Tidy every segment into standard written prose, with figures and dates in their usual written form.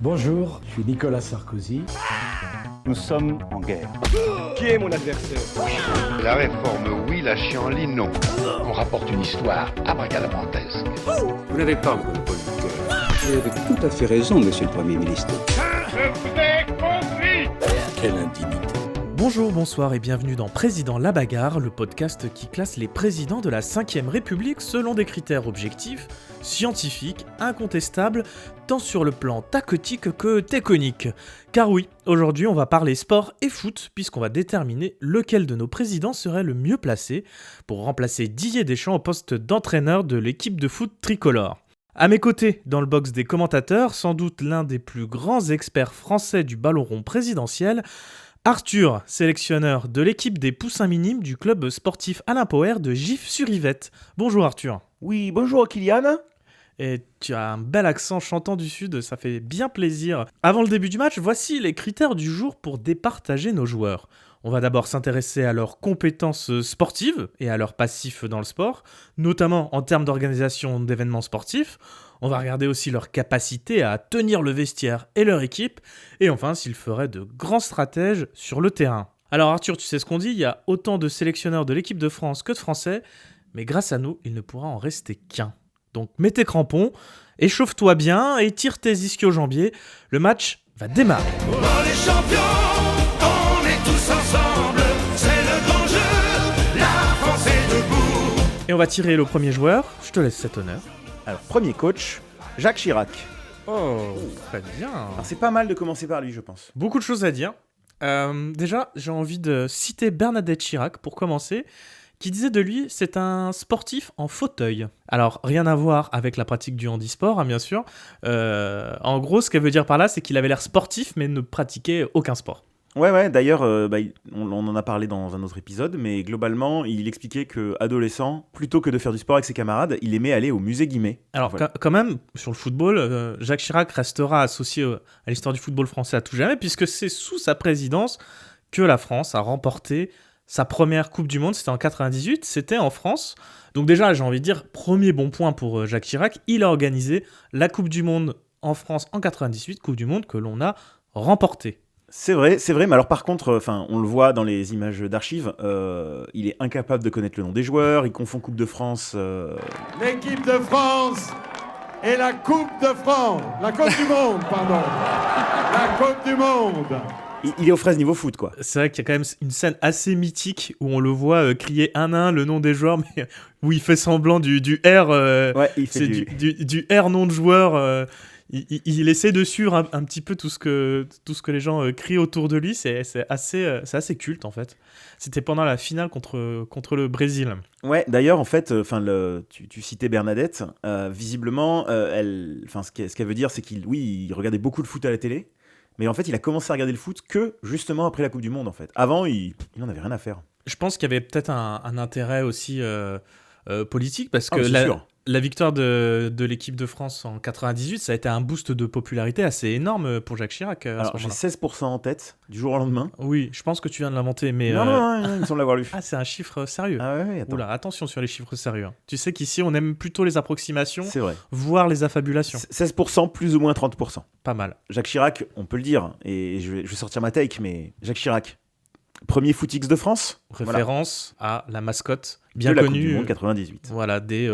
Bonjour, je suis Nicolas Sarkozy. Nous sommes en guerre. Qui est mon adversaire? La réforme, oui, la chienlit, non. On rapporte une histoire abracadabrantesque. Vous n'avez pas le monopole du cœur. Vous avez tout à fait raison, monsieur le Premier ministre. Je vous ai compris. Quelle indignité. Bonjour, bonsoir et bienvenue dans Président la bagarre, le podcast qui classe les présidents de la 5ème République selon des critères objectifs, scientifiques, incontestables, tant sur le plan tactique que technique. Car oui, aujourd'hui on va parler sport et foot, puisqu'on va déterminer lequel de nos présidents serait le mieux placé pour remplacer Didier Deschamps au poste d'entraîneur de l'équipe de foot tricolore. À mes côtés, dans le box des commentateurs, sans doute l'un des plus grands experts français du ballon rond présidentiel, Arthur, sélectionneur de l'équipe des poussins minimes du club sportif Alain Poher de Gif-sur-Yvette. Bonjour Arthur. Oui, bonjour Kylian. Et tu as un bel accent chantant du sud, ça fait bien plaisir. Avant le début du match, voici les critères du jour pour départager nos joueurs. On va d'abord s'intéresser à leurs compétences sportives et à leur passif dans le sport, notamment en termes d'organisation d'événements sportifs. On va regarder aussi leur capacité à tenir le vestiaire et leur équipe, et enfin s'ils feraient de grands stratèges sur le terrain. Alors Arthur, tu sais ce qu'on dit, il y a autant de sélectionneurs de l'équipe de France que de Français, mais grâce à nous, il ne pourra en rester qu'un. Donc mets tes crampons, échauffe-toi bien et tire tes ischio-jambiers, le match va démarrer. Oh les champions, on est tous ensemble, c'est le grand jeu, la France est debout. Et on va tirer le premier joueur, je te laisse cet honneur. Alors, premier coach, Jacques Chirac. Oh, très bien. Alors, c'est pas mal de commencer par lui, je pense. Beaucoup de choses à dire. Déjà, j'ai envie de citer Bernadette Chirac pour commencer, qui disait de lui, c'est un sportif en fauteuil. Alors, rien à voir avec la pratique du handisport, hein, bien sûr. En gros, ce qu'elle veut dire par là, c'est qu'il avait l'air sportif, mais ne pratiquait aucun sport. Ouais, d'ailleurs, on en a parlé dans un autre épisode, mais globalement, il expliquait qu'adolescent, plutôt que de faire du sport avec ses camarades, il aimait aller au musée Guimet. Alors, voilà. quand même, sur le football, Jacques Chirac restera associé à l'histoire du football français à tout jamais, puisque c'est sous sa présidence que la France a remporté sa première Coupe du Monde. C'était en 98, c'était en France. Donc déjà, j'ai envie de dire, premier bon point pour Jacques Chirac, il a organisé la Coupe du Monde en France en 98, Coupe du Monde que l'on a remportée. C'est vrai, mais alors par contre, on le voit dans les images d'archives, il est incapable de connaître le nom des joueurs, il confond Coupe de France... L'équipe de France et la Coupe de France, la Coupe du Monde, pardon, la Coupe du Monde. Il est aux fraises niveau foot, quoi. C'est vrai qu'il y a quand même une scène assez mythique où on le voit crier un à un le nom des joueurs, mais où il fait semblant du R, ouais, il fait du R nom de joueur... Il essaie de suivre un petit peu tout ce que les gens crient autour de lui. C'est assez culte, en fait. C'était pendant la finale contre le Brésil. Ouais, d'ailleurs, en fait, tu citais Bernadette. Visiblement, ce qu'elle veut dire, c'est qu'il regardait beaucoup de foot à la télé. Mais en fait, il a commencé à regarder le foot que justement après la Coupe du Monde, en fait. Avant, il n'en avait rien à faire. Je pense qu'il y avait peut-être un intérêt aussi politique, parce que la victoire de l'équipe de France en 98, ça a été un boost de popularité assez énorme pour Jacques Chirac. Alors, j'ai 16% en tête du jour au lendemain. Oui, je pense que tu viens de l'inventer, mais... Non, il me semble l'avoir lu. Ah, c'est un chiffre sérieux. Ah ouais, attends. Oula, attention sur les chiffres sérieux. Tu sais qu'ici, on aime plutôt les approximations, c'est vrai, voire les affabulations. 16% plus ou moins 30%. Pas mal. Jacques Chirac, on peut le dire, et je vais sortir ma take, mais Jacques Chirac, premier footix de France. Référence à la mascotte bien de la connue. Coupe du Monde 98. Voilà, des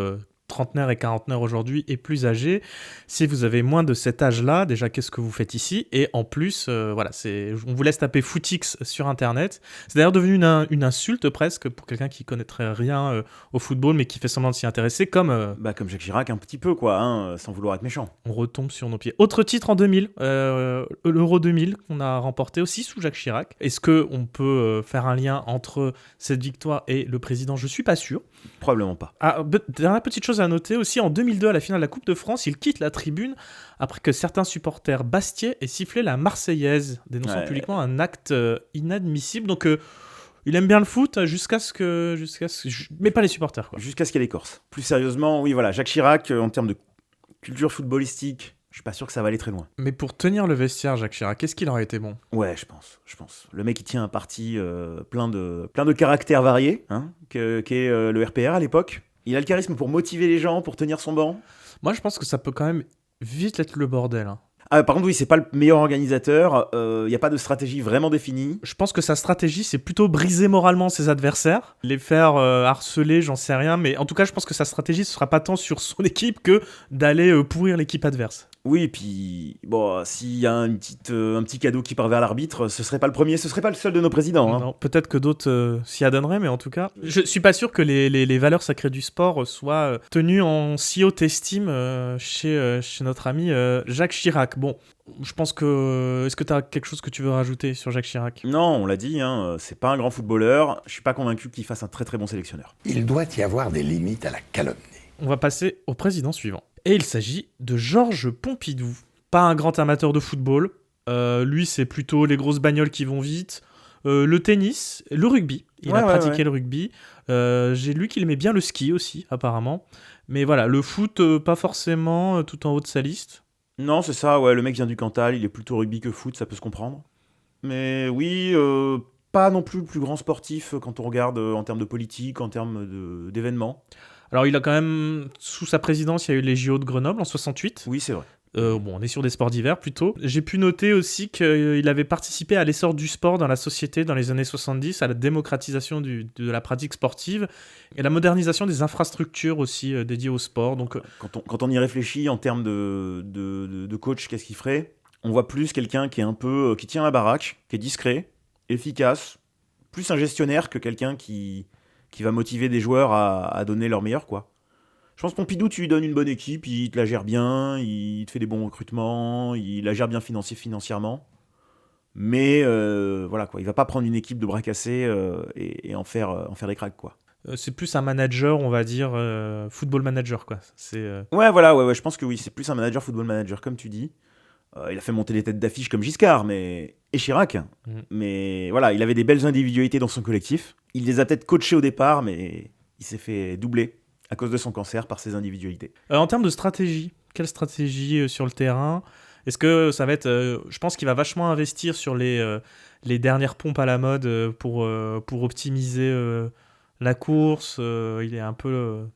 trentenaires et quarantenaires aujourd'hui et plus âgés. Si vous avez moins de cet âge-là, déjà, qu'est-ce que vous faites ici ? Et en plus, on vous laisse taper footix sur Internet. C'est d'ailleurs devenu une insulte presque pour quelqu'un qui connaîtrait rien au football, mais qui fait semblant de s'y intéresser, comme Jacques Chirac, un petit peu, quoi, sans vouloir être méchant. On retombe sur nos pieds. Autre titre en 2000, l'Euro 2000, qu'on a remporté aussi sous Jacques Chirac. Est-ce qu'on peut faire un lien entre cette victoire et le président ? Je suis pas sûr. Probablement pas. Dernière petite chose à noter aussi, en 2002, à la finale de la Coupe de France, il quitte la tribune après que certains supporters bastiais aient sifflé la Marseillaise, dénonçant publiquement un acte inadmissible. Donc, il aime bien le foot mais pas les supporters, quoi. Jusqu'à ce qu'il y ait les Corses. Plus sérieusement, oui, voilà, Jacques Chirac, en termes de culture footballistique, je suis pas sûr que ça va aller très loin. Mais pour tenir le vestiaire, Jacques Chirac, est-ce qu'il aurait été bon ? Ouais, je pense. Le mec, il tient un parti plein de caractères variés, qu'est le RPR à l'époque. Il a le charisme pour motiver les gens, pour tenir son banc. Moi, je pense que ça peut quand même vite être le bordel. Ah, par contre, oui, c'est pas le meilleur organisateur. Il y a pas de stratégie vraiment définie. Je pense que sa stratégie, c'est plutôt briser moralement ses adversaires, les faire harceler, j'en sais rien, mais en tout cas, je pense que sa stratégie, ce sera pas tant sur son équipe que d'aller pourrir l'équipe adverse. Oui, et puis bon, s'il y a un petit cadeau qui part vers l'arbitre, ce serait pas le premier, ce serait pas le seul de nos présidents. Hein. Non, peut-être que d'autres s'y adonneraient, mais en tout cas, je suis pas sûr que les valeurs sacrées du sport soient tenues en si haute estime chez notre ami Jacques Chirac. Bon, je pense que... Est-ce que tu as quelque chose que tu veux rajouter sur Jacques Chirac ? Non, on l'a dit, hein, c'est pas un grand footballeur. Je suis pas convaincu qu'il fasse un très très bon sélectionneur. Il doit y avoir des limites à la calomnie. On va passer au président suivant. Et il s'agit de Georges Pompidou. Pas un grand amateur de football. Lui, c'est plutôt les grosses bagnoles qui vont vite. Le tennis, le rugby. Il a pratiqué le rugby. J'ai lu qu'il aimait bien le ski aussi, apparemment. Mais voilà, le foot, pas forcément tout en haut de sa liste. Non, c'est ça, ouais, le mec vient du Cantal, il est plutôt rugby que foot, ça peut se comprendre. Mais oui, pas non plus le plus grand sportif quand on regarde en termes de politique, en termes d'événements. Alors, il a quand même, sous sa présidence, il y a eu les JO de Grenoble en 68. Oui, c'est vrai. Bon, on est sur des sports d'hiver plutôt. J'ai pu noter aussi qu'il avait participé à l'essor du sport dans la société dans les années 70, à la démocratisation de la pratique sportive et la modernisation des infrastructures aussi dédiées au sport. Donc, quand on y réfléchit en termes de coach, qu'est-ce qu'il ferait ? On voit plus quelqu'un qui est un peu qui tient la baraque, qui est discret, efficace, plus un gestionnaire que quelqu'un qui va motiver des joueurs à donner leur meilleur, quoi. Je pense que Pompidou, tu lui donnes une bonne équipe, il te la gère bien, il te fait des bons recrutements, il la gère bien financièrement. Mais voilà, quoi, il va pas prendre une équipe de bras cassés et en faire des cracks, quoi. C'est plus un manager, on va dire, football manager, quoi. Ouais, voilà, ouais, je pense que oui, c'est plus un manager, football manager, comme tu dis. Il a fait monter les têtes d'affiche comme Giscard et Chirac. Mais voilà, il avait des belles individualités dans son collectif. Il les a peut-être coachés au départ, mais il s'est fait doubler à cause de son cancer par ses individualités. En termes de stratégie, quelle stratégie sur le terrain ? Est-ce que ça va être... je pense qu'il va vachement investir sur les dernières pompes à la mode pour optimiser la course. Il est un peu...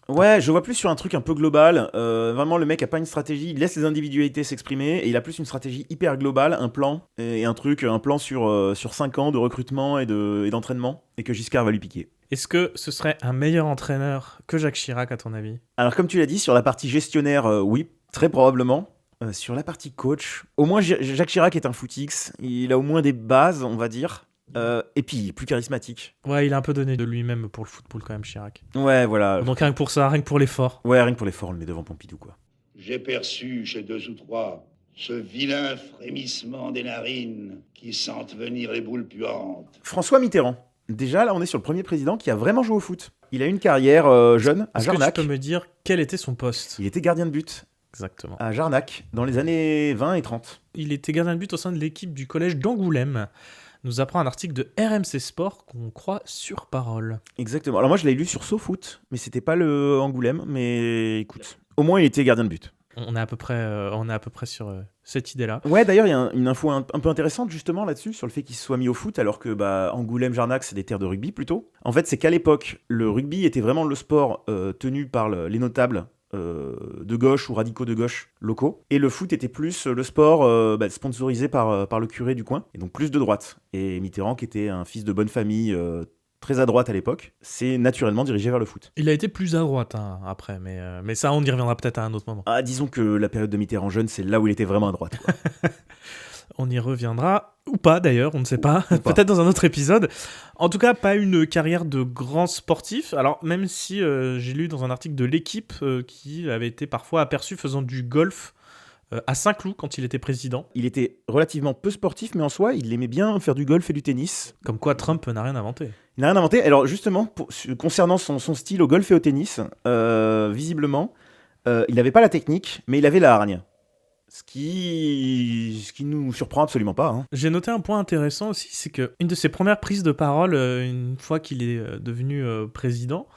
Ouais, je vois plus sur un truc un peu global. Vraiment, le mec a pas une stratégie, il laisse les individualités s'exprimer et il a plus une stratégie hyper globale, un plan et un plan sur 5 ans de recrutement et d'entraînement et que Giscard va lui piquer. Est-ce que ce serait un meilleur entraîneur que Jacques Chirac, à ton avis ? Alors, comme tu l'as dit, sur la partie gestionnaire, oui, très probablement. Sur la partie coach, au moins Jacques Chirac est un footix, il a au moins des bases, on va dire. Et puis, il est plus charismatique. Ouais, il a un peu donné de lui-même pour le football quand même, Chirac. Ouais, voilà. Donc rien que pour ça, rien que pour l'effort. Ouais, rien que pour l'effort, on le met devant Pompidou, quoi. J'ai perçu chez 2 ou 3 ce vilain frémissement des narines qui sentent venir les boules puantes. François Mitterrand. Déjà, là, on est sur le premier président qui a vraiment joué au foot. Il a eu une carrière jeune à Jarnac. Est-ce que tu peux me dire quel était son poste ? Il était gardien de but. Exactement. À Jarnac, dans les années 20 et 30. Il était gardien de but au sein de l'équipe du collège d'Angoulême. Nous apprend un article de RMC Sport qu'on croit sur parole. Exactement. Alors moi, je l'ai lu sur SoFoot, mais c'était pas le Angoulême. Mais écoute, au moins, il était gardien de but. On est à peu près sur cette idée-là. Ouais, d'ailleurs, il y a une info un peu intéressante justement là-dessus, sur le fait qu'il se soit mis au foot, alors que Angoulême-Jarnac, c'est des terres de rugby plutôt. En fait, c'est qu'à l'époque, le rugby était vraiment le sport tenu par les notables de gauche ou radicaux de gauche locaux, et le foot était plus le sport sponsorisé par le curé du coin, et donc plus de droite. Et Mitterrand, qui était un fils de bonne famille, très à droite à l'époque, s'est naturellement dirigé vers le foot. Il a été plus à droite après, mais ça, on y reviendra peut-être à un autre moment. Ah, disons que la période de Mitterrand jeune, c'est là où il était vraiment à droite, quoi. On y reviendra, ou pas d'ailleurs, on ne sait pas, peut-être dans un autre épisode. En tout cas, pas une carrière de grand sportif. Alors, même si j'ai lu dans un article de l'Équipe qui avait été parfois aperçu faisant du golf à Saint-Cloud quand il était président. Il était relativement peu sportif, mais en soi, il aimait bien faire du golf et du tennis. Comme quoi Trump n'a rien inventé. Il n'a rien inventé. Alors justement, concernant son style au golf et au tennis, visiblement, il n'avait pas la technique, mais il avait la hargne. Ce qui nous surprend absolument pas. Hein. J'ai noté un point intéressant aussi, c'est qu'une de ses premières prises de parole, une fois qu'il est devenu président,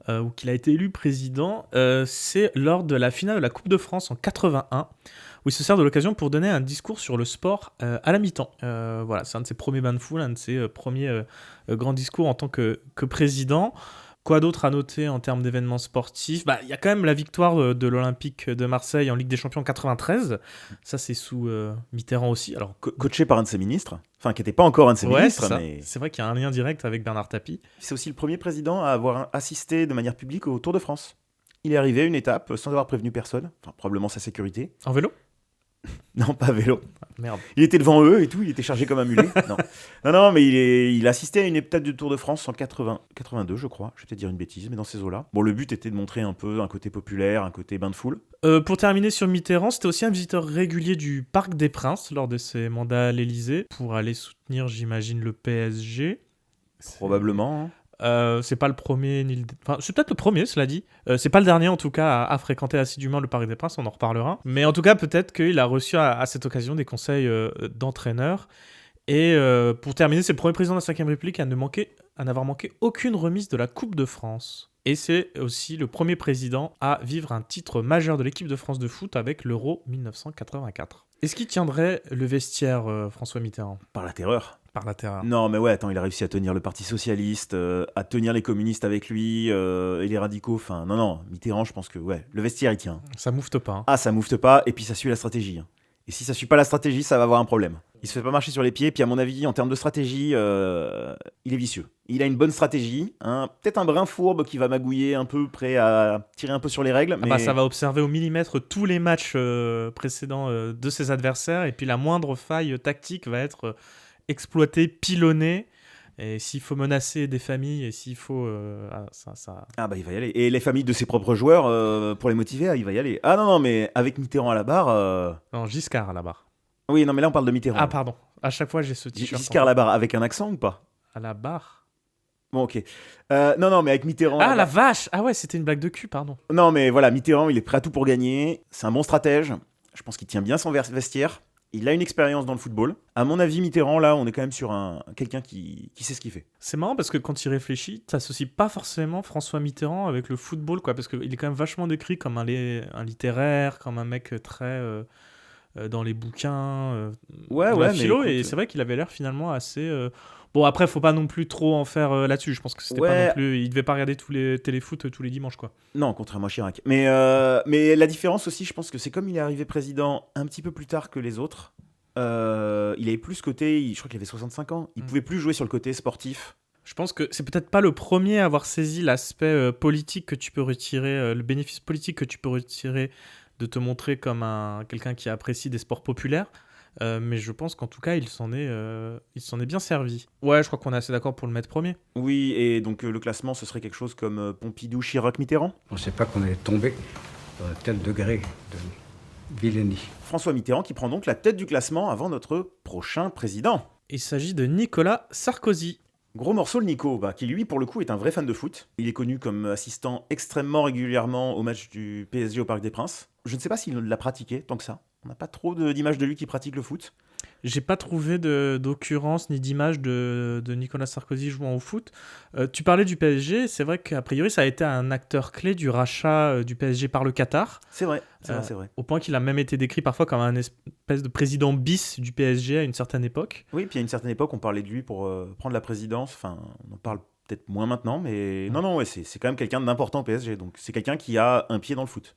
ou qu'il a été élu président, c'est lors de la finale de la Coupe de France en 81, où il se sert de l'occasion pour donner un discours sur le sport à la mi-temps. Voilà, c'est un de ses premiers bains de foule, un de ses premiers grands discours en tant que président. Quoi d'autre à noter en termes d'événements sportifs ? Il y a quand même la victoire de l'Olympique de Marseille en Ligue des Champions en 93. Ça, c'est sous Mitterrand aussi. Alors, Coaché par un de ses ministres, enfin qui n'était pas encore un de ses ministres. C'est, mais c'est vrai qu'il y a un lien direct avec Bernard Tapie. c'est aussi le premier président à avoir assisté de manière publique au Tour de France. Il est arrivé à une étape sans avoir prévenu personne, enfin probablement sa sécurité. En vélo ? Non, pas à vélo. Merde. Il était devant eux et tout, il était chargé comme un mulet. Non, mais il a assisté à une étape du Tour de France en 82, je crois. Je vais peut-être dire une bêtise, mais dans ces eaux-là. Bon, le but était de montrer un peu un côté populaire, un côté bain de foule. Pour terminer sur Mitterrand, c'était aussi un visiteur régulier du Parc des Princes lors de ses mandats à l'Élysée pour aller soutenir, j'imagine, le PSG. Probablement. Hein. C'est pas le premier, enfin, c'est peut-être le premier, cela dit. C'est pas le dernier, en tout cas, à fréquenter assidûment le Parc des Princes, on en reparlera. Mais en tout cas, peut-être qu'il a reçu à cette occasion des conseils d'entraîneur. Et pour terminer, c'est le premier président de la 5ème République à n'avoir manqué aucune remise de la Coupe de France. Et c'est aussi le premier président à vivre un titre majeur de l'équipe de France de foot avec l'Euro 1984. Est-ce qu'il tiendrait le vestiaire, François Mitterrand ? Par la terreur. Par la terreur. Non, mais ouais, attends, il a réussi à tenir le Parti Socialiste, à tenir les communistes avec lui, et les radicaux. Enfin, non, Mitterrand, je pense que, ouais, le vestiaire, il tient. Ça moufte pas. Hein. Ah, ça moufte pas, et puis ça suit la stratégie. Hein. Et si ça suit pas la stratégie, ça va avoir un problème. Il se fait pas marcher sur les pieds, puis à mon avis, en termes de stratégie, il est vicieux. Il a une bonne stratégie, hein, peut-être un brin fourbe qui va magouiller un peu, prêt à tirer un peu sur les règles. Mais... ça va observer au millimètre tous les matchs précédents de ses adversaires, et puis la moindre faille tactique va être exploitée, pilonnée. Et s'il faut menacer des familles, et s'il faut... Ah bah il va y aller. Et les familles de ses propres joueurs, pour les motiver, il va y aller. Ah non, mais avec Mitterrand à la barre... Non, Giscard à la barre. Oui, non, mais là on parle de Mitterrand. Ah pardon, à chaque fois j'ai ce t-shirt. Giscard à la barre, avec un accent ou pas ? À la barre. Bon, ok. Non, mais avec Mitterrand... Ah, la vache ! Ah ouais, c'était une blague de cul, pardon. Non, mais voilà, Mitterrand, il est prêt à tout pour gagner. C'est un bon stratège. Je pense qu'il tient bien son vestiaire. Il a une expérience dans le football. À mon avis, Mitterrand, là, on est quand même sur quelqu'un qui sait ce qu'il fait. C'est marrant parce que quand il réfléchit, t'associes pas forcément François Mitterrand avec le football, quoi, parce qu'il est quand même vachement décrit comme un littéraire, comme un mec très dans les bouquins, ouais, philo, mais écoute, et c'est vrai qu'il avait l'air finalement assez... Bon, après, faut pas non plus trop en faire là-dessus. Je pense que c'était pas non plus... Il devait pas regarder tous les téléfoot tous les dimanches, quoi. Non, contrairement à Chirac. Mais la différence aussi, je pense que c'est comme il est arrivé président un petit peu plus tard que les autres, il avait plus ce côté... Je crois qu'il avait 65 ans. Il pouvait plus jouer sur le côté sportif. Je pense que c'est peut-être pas le premier à avoir saisi l'aspect politique que tu peux retirer, le bénéfice politique que tu peux retirer de te montrer comme quelqu'un qui apprécie des sports populaires. Mais je pense qu'en tout cas, il s'en est bien servi. Ouais, je crois qu'on est assez d'accord pour le mettre premier. Oui, et donc le classement, ce serait quelque chose comme Pompidou, Chirac, Mitterrand. On ne sait pas qu'on est tombé dans un tel degré de vilainie. François Mitterrand qui prend donc la tête du classement avant notre prochain président. Il s'agit de Nicolas Sarkozy. Gros morceau le Nico, qui lui, pour le coup, est un vrai fan de foot. Il est connu comme assistant extrêmement régulièrement au match du PSG au Parc des Princes. Je ne sais pas s'il l'a pratiqué tant que ça. On n'a pas trop d'images de lui qui pratique le foot. J'ai pas trouvé d'occurrence ni d'image de Nicolas Sarkozy jouant au foot. Tu parlais du PSG, c'est vrai qu'a priori ça a été un acteur clé du rachat du PSG par le Qatar. C'est vrai. Au point qu'il a même été décrit parfois comme un espèce de président bis du PSG à une certaine époque. Oui, puis à une certaine époque on parlait de lui pour prendre la présidence. Enfin, on en parle peut-être moins maintenant, mais non, ouais, c'est quand même quelqu'un d'important au PSG. Donc c'est quelqu'un qui a un pied dans le foot.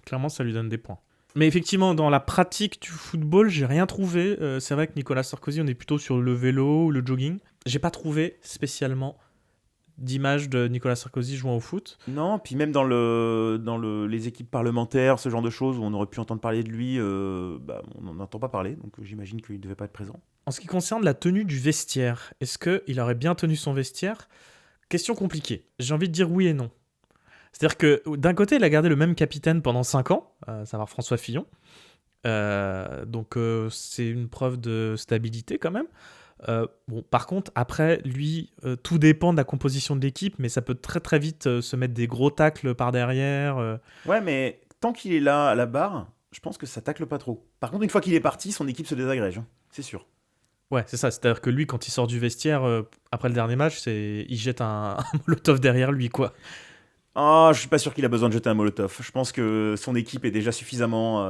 Clairement, ça lui donne des points. Mais effectivement, dans la pratique du football, j'ai rien trouvé. C'est vrai que Nicolas Sarkozy, on est plutôt sur le vélo ou le jogging. J'ai pas trouvé spécialement d'image de Nicolas Sarkozy jouant au foot. Non, puis même dans les équipes parlementaires, ce genre de choses où on aurait pu entendre parler de lui, on n'en entend pas parler, donc j'imagine qu'il ne devait pas être présent. En ce qui concerne la tenue du vestiaire, est-ce qu'il aurait bien tenu son vestiaire ? Question compliquée. J'ai envie de dire oui et non. C'est-à-dire que d'un côté, il a gardé le même capitaine pendant 5 ans, à savoir François Fillon. Donc c'est une preuve de stabilité quand même. Par contre, après, lui, tout dépend de la composition de l'équipe, mais ça peut très très vite se mettre des gros tacles par derrière. Ouais, mais tant qu'il est là à la barre, je pense que ça tacle pas trop. Par contre, une fois qu'il est parti, son équipe se désagrège, hein, c'est sûr. Ouais, c'est ça. C'est-à-dire que lui, quand il sort du vestiaire, après le dernier match, il jette un molotov derrière lui, quoi. Je suis pas sûr qu'il a besoin de jeter un molotov. Je pense que son équipe est déjà suffisamment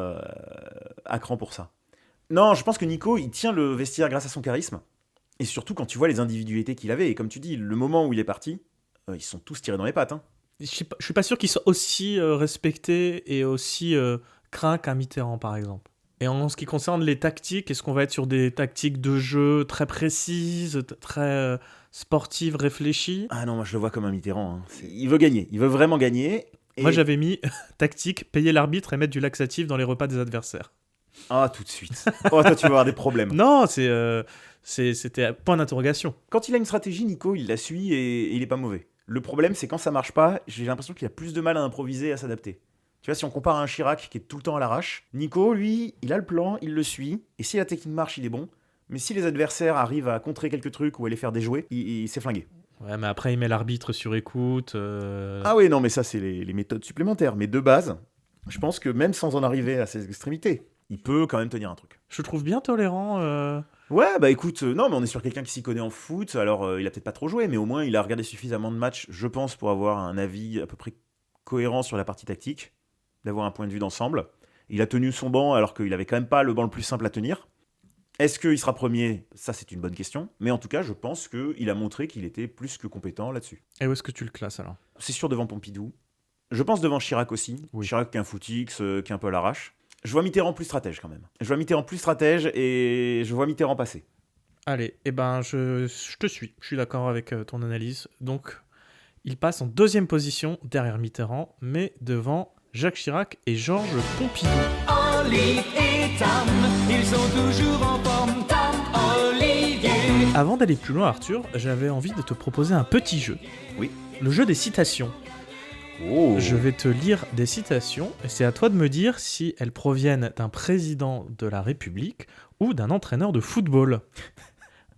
à cran pour ça. Non, je pense que Nico, il tient le vestiaire grâce à son charisme. Et surtout quand tu vois les individualités qu'il avait. Et comme tu dis, le moment où il est parti, ils sont tous tirés dans les pattes. Hein. Je suis pas sûr qu'ils soient aussi respectés et aussi craints qu'un Mitterrand, par exemple. Et en ce qui concerne les tactiques, est-ce qu'on va être sur des tactiques de jeu très précises, très sportives, réfléchies ? Ah non, moi je le vois comme un Mitterrand. Hein. Il veut gagner, il veut vraiment gagner. Et... Moi j'avais mis tactique, payer l'arbitre et mettre du laxatif dans les repas des adversaires. Ah, tout de suite. Oh, toi tu vas avoir des problèmes. Non, c'était point d'interrogation. Quand il a une stratégie, Nico, il la suit et il est pas mauvais. Le problème, c'est quand ça marche pas, j'ai l'impression qu'il a plus de mal à improviser et à s'adapter. Tu vois, si on compare à un Chirac qui est tout le temps à l'arrache, Nico, lui, il a le plan, il le suit, et si la technique marche, il est bon. Mais si les adversaires arrivent à contrer quelques trucs ou à les faire déjouer, il s'est flingué. Ouais, mais après, il met l'arbitre sur écoute. Ah oui, non, mais ça, c'est les méthodes supplémentaires. Mais de base, je pense que même sans en arriver à ces extrémités, il peut quand même tenir un truc. Je le trouve bien tolérant. Ouais, bah écoute, non, mais on est sur quelqu'un qui s'y connaît en foot, alors il a peut-être pas trop joué, mais au moins il a regardé suffisamment de matchs, je pense, pour avoir un avis à peu près cohérent sur la partie tactique, d'avoir un point de vue d'ensemble. Il a tenu son banc alors qu'il avait quand même pas le banc le plus simple à tenir. Est-ce qu'il sera premier ? Ça, c'est une bonne question. Mais en tout cas, je pense qu'il a montré qu'il était plus que compétent là-dessus. Et où est-ce que tu le classes alors ? C'est sûr devant Pompidou. Je pense devant Chirac aussi. Oui. Chirac qui est un footix, qui est un peu à l'arrache. Je vois Mitterrand plus stratège quand même. Je vois Mitterrand plus stratège et je vois Mitterrand passer. Allez, eh ben je te suis. Je suis d'accord avec ton analyse. Donc, il passe en deuxième position derrière Mitterrand, mais devant Jacques Chirac et Georges Pompidou. Olive et Tam, ils sont toujours en forme, Tam, Olivier. Avant d'aller plus loin, Arthur, j'avais envie de te proposer un petit jeu. Oui. Le jeu des citations. Oh. Je vais te lire des citations et c'est à toi de me dire si elles proviennent d'un président de la République ou d'un entraîneur de football.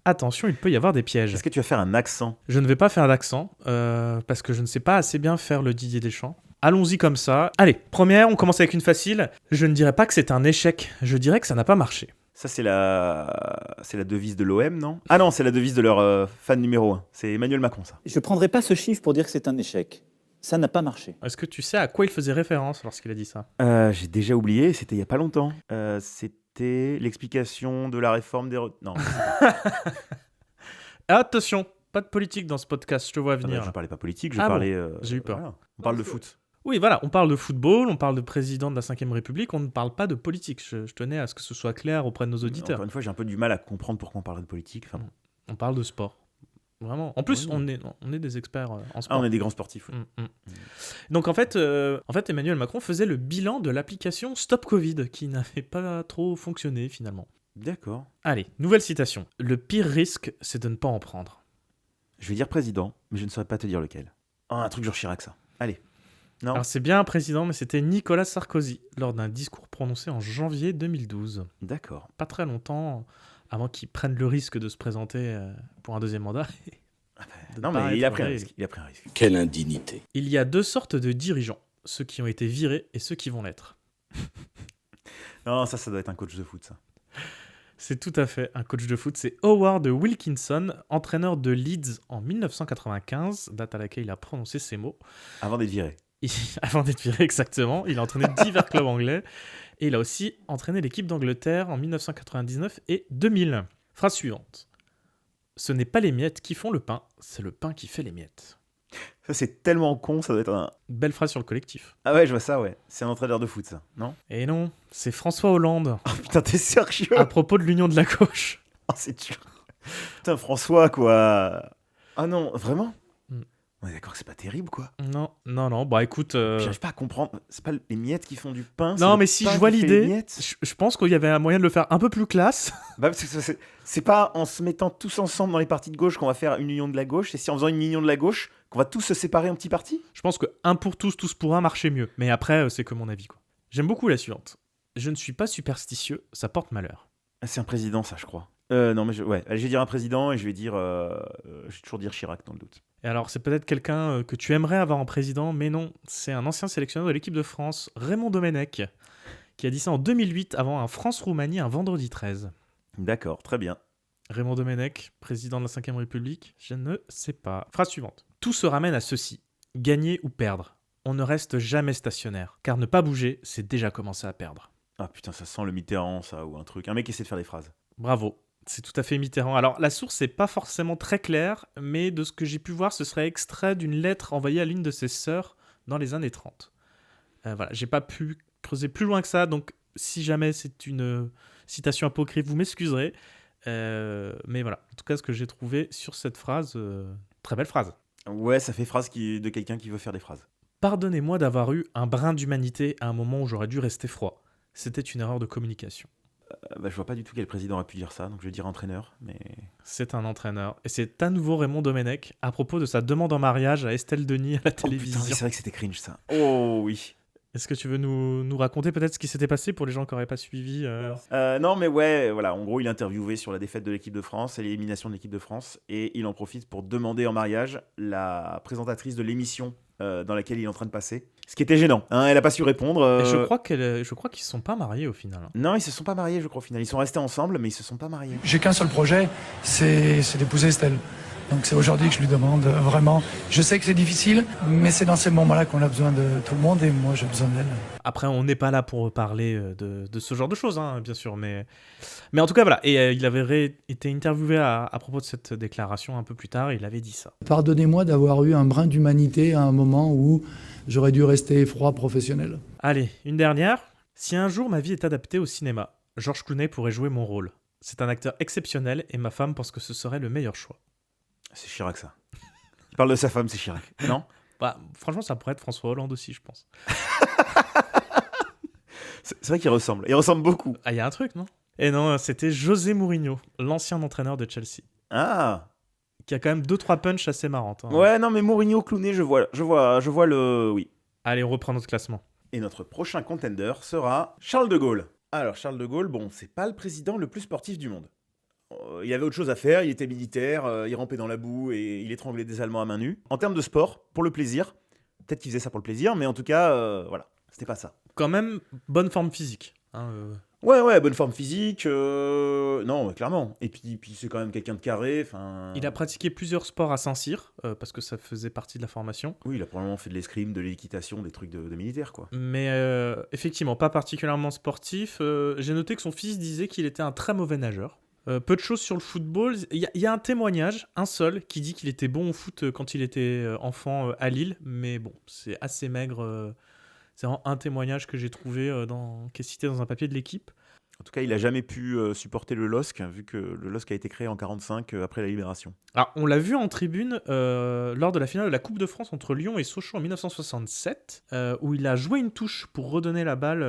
Attention, il peut y avoir des pièges. Est-ce que tu vas faire un accent ? Je ne vais pas faire d'accent parce que je ne sais pas assez bien faire le Didier Deschamps. Allons-y comme ça. Allez, première, on commence avec une facile. Je ne dirais pas que c'est un échec, je dirais que ça n'a pas marché. Ça, c'est la devise de l'OM, non ? Ah non, c'est la devise de leur fan numéro 1. C'est Emmanuel Macron, ça. Je ne prendrai pas ce chiffre pour dire que c'est un échec. Ça n'a pas marché. Est-ce que tu sais à quoi il faisait référence lorsqu'il a dit ça ? J'ai déjà oublié, c'était il n'y a pas longtemps. C'était l'explication de la réforme des... Non. Attention, pas de politique dans ce podcast, je te vois venir. Je ne parlais pas politique, je parlais... Bon, j'ai eu peur. Voilà. On parle de foot. Oui, voilà, on parle de football, on parle de président de la 5ème République, on ne parle pas de politique. Je tenais à ce que ce soit clair auprès de nos auditeurs. Encore une fois, j'ai un peu du mal à comprendre pourquoi on parlerait de politique. Enfin, bon. On parle de sport. Vraiment. En plus, on est des experts en sport. Ah, on est des grands sportifs. Oui. Donc en fait, Emmanuel Macron faisait le bilan de l'application Stop Covid, qui n'avait pas trop fonctionné finalement. D'accord. Allez, nouvelle citation. Le pire risque, c'est de ne pas en prendre. Je vais dire président, mais je ne saurais pas te dire lequel. Oh, un truc genre Chirac, ça. Allez. Non. Alors c'est bien un président, mais c'était Nicolas Sarkozy, lors d'un discours prononcé en janvier 2012. D'accord. Pas très longtemps avant qu'il prenne le risque de se présenter pour un deuxième mandat. Non, mais il a pris un risque. Quelle indignité. Il y a deux sortes de dirigeants, ceux qui ont été virés et ceux qui vont l'être. Non, ça doit être un coach de foot, ça. C'est tout à fait un coach de foot. C'est Howard Wilkinson, entraîneur de Leeds en 1995, date à laquelle il a prononcé ces mots. Avant d'être viré. Avant d'être viré, exactement. Il a entraîné divers clubs anglais. Et il a aussi entraîné l'équipe d'Angleterre en 1999 et 2000. Phrase suivante. Ce n'est pas les miettes qui font le pain, c'est le pain qui fait les miettes. Ça, c'est tellement con, ça doit être un... Belle phrase sur le collectif. Ah ouais, je vois ça, ouais. C'est un entraîneur de foot, ça, non ? Et non, c'est François Hollande. Oh putain, t'es sérieux ? À propos de l'union de la gauche. Oh, c'est dur. Putain, François, quoi. Ah non, vraiment ? On est d'accord que c'est pas terrible, quoi. Non. Bah écoute... J'arrive pas à comprendre. C'est pas les miettes qui font du pain. Non, mais si je vois l'idée, je pense qu'il y avait un moyen de le faire un peu plus classe. Bah, parce que c'est pas en se mettant tous ensemble dans les partis de gauche qu'on va faire une union de la gauche. C'est si en faisant une union de la gauche qu'on va tous se séparer en petits partis. Je pense que un pour tous, tous pour un marchait mieux. Mais après, c'est que mon avis, quoi. J'aime beaucoup la suivante. Je ne suis pas superstitieux, ça porte malheur. C'est un président, ça, je crois. Non, mais je vais dire un président et je vais toujours dire Chirac dans le doute. Et alors, c'est peut-être quelqu'un que tu aimerais avoir en président, mais non, c'est un ancien sélectionneur de l'équipe de France, Raymond Domenech, qui a dit ça en 2008 avant un France-Roumanie un vendredi 13. D'accord, très bien. Raymond Domenech, président de la 5ème République, je ne sais pas. Phrase suivante. Tout se ramène à ceci, gagner ou perdre. On ne reste jamais stationnaire, car ne pas bouger, c'est déjà commencer à perdre. Ah putain, ça sent le Mitterrand, ça, ou un truc. Un mec qui essaie de faire des phrases. Bravo. C'est tout à fait Mitterrand. Alors, la source n'est pas forcément très claire, mais de ce que j'ai pu voir, ce serait extrait d'une lettre envoyée à l'une de ses sœurs dans les années 30. Voilà, j'ai pas pu creuser plus loin que ça, donc si jamais c'est une citation apocryphe, vous m'excuserez. Mais voilà, en tout cas, ce que j'ai trouvé sur cette phrase, très belle phrase. Ouais, ça fait phrase de quelqu'un qui veut faire des phrases. Pardonnez-moi d'avoir eu un brin d'humanité à un moment où j'aurais dû rester froid. C'était une erreur de communication. Je vois pas du tout quel président a pu dire ça, donc je vais dire entraîneur, mais... C'est un entraîneur. Et c'est à nouveau Raymond Domenech, à propos de sa demande en mariage à Estelle Denis à la télévision. Putain, c'est vrai que c'était cringe, ça. Oh oui. Est-ce que tu veux nous raconter peut-être ce qui s'était passé pour les gens qui n'auraient pas suivi Non, mais ouais, voilà. En gros, il est interviewé sur la défaite de l'équipe de France et l'élimination de l'équipe de France, et il en profite pour demander en mariage la présentatrice de l'émission dans laquelle il est en train de passer. Ce qui était gênant, hein, elle a pas su répondre. Et je crois qu'ils se sont pas mariés au final. Non, ils se sont pas mariés, je crois, au final. Ils sont restés ensemble, mais ils se sont pas mariés. J'ai qu'un seul projet, c'est d'épouser Estelle. Donc c'est aujourd'hui que je lui demande vraiment. Je sais que c'est difficile, mais c'est dans ces moments-là qu'on a besoin de tout le monde, et moi j'ai besoin d'elle. Après, on n'est pas là pour parler de ce genre de choses, hein, bien sûr, mais en tout cas, voilà. Et il avait été interviewé à propos de cette déclaration un peu plus tard, et il avait dit ça. Pardonnez-moi d'avoir eu un brin d'humanité à un moment où j'aurais dû rester froid professionnel. Allez, une dernière. Si un jour ma vie est adaptée au cinéma, Georges Clooney pourrait jouer mon rôle. C'est un acteur exceptionnel, et ma femme pense que ce serait le meilleur choix. C'est Chirac, ça. Il parle de sa femme, c'est Chirac. Non ? Bah, franchement, ça pourrait être François Hollande aussi, je pense. C'est vrai qu'il ressemble. Il ressemble beaucoup. Ah, il y a un truc, non ? Et non, c'était José Mourinho, l'ancien entraîneur de Chelsea. Ah ! Qui a quand même 2-3 punchs assez marrantes. Hein. Ouais, non, mais Mourinho, Clooney, je vois le... Oui. Allez, on reprend notre classement. Et notre prochain contender sera Charles de Gaulle. Alors, Charles de Gaulle, bon, c'est pas le président le plus sportif du monde. Il avait autre chose à faire, il était militaire, il rampait dans la boue et il étranglait des Allemands à main nue. En termes de sport, pour le plaisir, peut-être qu'il faisait ça pour le plaisir, mais en tout cas, voilà, c'était pas ça. Quand même, bonne forme physique. Hein, Ouais, bonne forme physique, non, clairement. Et puis c'est quand même quelqu'un de carré, Il a pratiqué plusieurs sports à Saint-Cyr, parce que ça faisait partie de la formation. Oui, il a probablement fait de l'escrime, de l'équitation, des trucs de militaire, quoi. Mais effectivement, pas particulièrement sportif. J'ai noté que son fils disait qu'il était un très mauvais nageur. Peu de choses sur le football. Il y a un témoignage, un seul, qui dit qu'il était bon au foot quand il était enfant à Lille, mais bon, c'est assez maigre. C'est vraiment un témoignage que j'ai trouvé qui est cité dans un papier de l'équipe. En tout cas, il n'a jamais pu supporter le LOSC, vu que le LOSC a été créé en 1945 après la Libération. Alors, on l'a vu en tribune lors de la finale de la Coupe de France entre Lyon et Sochaux en 1967, où il a joué une touche pour redonner la balle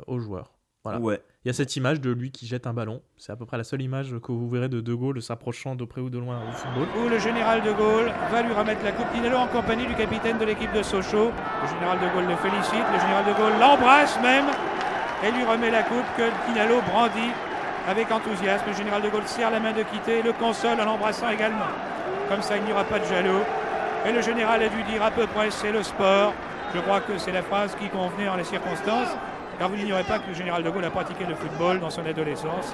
aux joueurs. Voilà. Ouais. Il y a cette image de lui qui jette un ballon. C'est à peu près la seule image que vous verrez de De Gaulle s'approchant de près ou de loin au football. Où le général De Gaulle va lui remettre la coupe Pinello en compagnie du capitaine de l'équipe de Sochaux. Le général De Gaulle le félicite, le général De Gaulle l'embrasse même et lui remet la coupe que Pinello brandit avec enthousiasme. Le général De Gaulle serre la main de quitter et le console en l'embrassant également. Comme ça, il n'y aura pas de jaloux. Et le général a dû dire à peu près, c'est le sport. Je crois que c'est la phrase qui convenait en les circonstances. Car vous n'ignorez pas que le général de Gaulle a pratiqué le football dans son adolescence.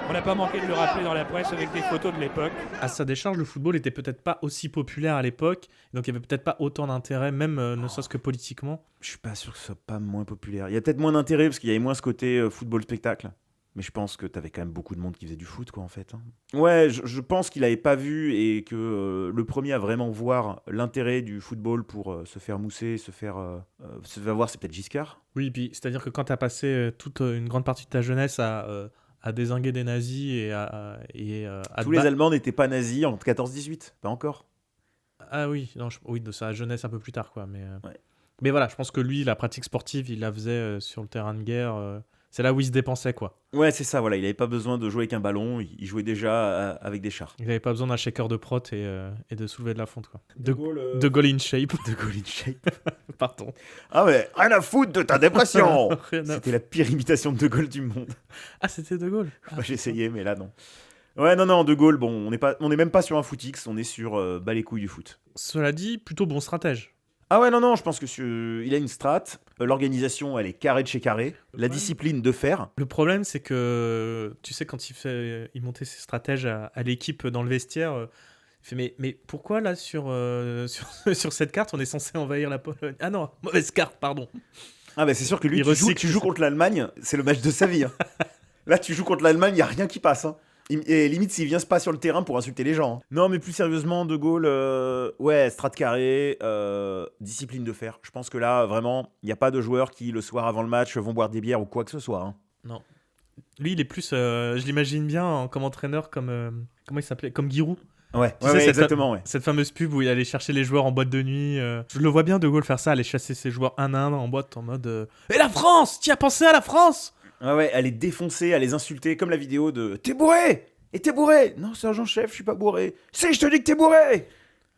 On n'a pas manqué de le rappeler dans la presse avec des photos de l'époque. À sa décharge, le football n'était peut-être pas aussi populaire à l'époque, donc il n'y avait peut-être pas autant d'intérêt, même ne serait-ce que politiquement. Je suis pas sûr que ce soit pas moins populaire. Il y a peut-être moins d'intérêt parce qu'il y avait moins ce côté football-spectacle. Mais je pense que t'avais quand même beaucoup de monde qui faisait du foot, quoi, en fait. Ouais, je pense qu'il avait pas vu et que le premier à vraiment voir l'intérêt du football pour se faire mousser, se faire voir, c'est peut-être Giscard. Oui, puis c'est-à-dire que quand t'as passé toute une grande partie de ta jeunesse à dézinguer des nazis et à tous les Allemands n'étaient pas nazis en 14-18, pas encore. Ah oui, non, oui, de sa jeunesse un peu plus tard, quoi. Ouais. Mais voilà, je pense que lui, la pratique sportive, il la faisait sur le terrain de guerre. C'est là où il se dépensait, quoi. Ouais, c'est ça, voilà. Il n'avait pas besoin de jouer avec un ballon, il jouait déjà avec des chars. Il n'avait pas besoin d'un shaker de prot et de soulever de la fonte, quoi. De Gaulle in shape. De Gaulle in shape. Pardon. Ah mais rien à foutre de ta dépression. C'était la pire imitation de Gaulle du monde. Ah, c'était De Gaulle. J'ai essayé, mais là, non. Ouais, non, De Gaulle, bon, on n'est même pas sur un footix, on est sur bas les couilles du foot. Cela dit, plutôt bon stratège. Ah ouais, non, je pense que il a une strat. L'organisation, elle est carré de chez carré. La discipline de fer. Le problème, c'est que, tu sais, quand il montait ses stratèges à l'équipe dans le vestiaire, il fait mais pourquoi là, sur cette carte, on est censé envahir la Pologne ? Ah non, mauvaise carte, pardon. Ah bah c'est sûr que lui, tu joues contre l'Allemagne, c'est le match de sa vie. Hein. Là, tu joues contre l'Allemagne, il n'y a rien qui passe. Hein. Et limite, s'il vient pas sur le terrain pour insulter les gens. Non, mais plus sérieusement, De Gaulle, ouais, strat carré, discipline de fer. Je pense que là, vraiment, il n'y a pas de joueurs qui, le soir avant le match, vont boire des bières ou quoi que ce soit. Hein. Non. Lui, il est plus, je l'imagine bien comme entraîneur, comment il s'appelait, comme Giroud. Ouais, Tu sais, exactement. Ouais. Cette fameuse pub où il allait chercher les joueurs en boîte de nuit. Je le vois bien, De Gaulle, faire ça, aller chasser ses joueurs un à un en boîte en mode Et la France, tu as pensé à la France? Ouais, à les défoncer, à les insulter, comme la vidéo de T'es bourré! Et t'es bourré! Non, sergent-chef, je suis pas bourré. Si, je te dis que t'es bourré!